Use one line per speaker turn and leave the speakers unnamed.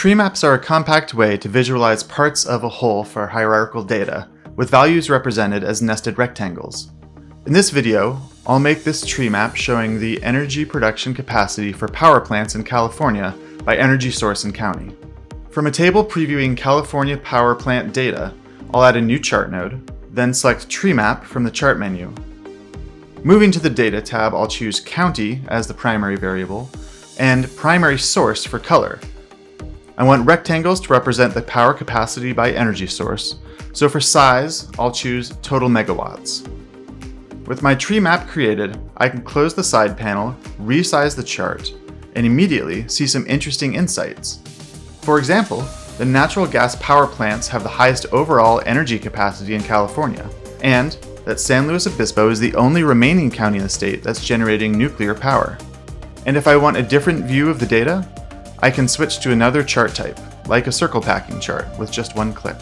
Tree maps are a compact way to visualize parts of a whole for hierarchical data, with values represented as nested rectangles. In this video, I'll make this tree map showing the energy production capacity for power plants in California by energy source and county. From a table previewing California power plant data, I'll add a new chart node, then select Tree Map from the chart menu. Moving to the Data tab, I'll choose County as the primary variable, and Primary Source for color. I want rectangles to represent the power capacity by energy source, so for size, I'll choose Total Megawatts. With my tree map created, I can close the side panel, resize the chart, and immediately see some interesting insights. For example, the natural gas power plants have the highest overall energy capacity in California, and that San Luis Obispo is the only remaining county in the state that's generating nuclear power. And if I want a different view of the data, I can switch to another chart type, like a circle packing chart with just one click.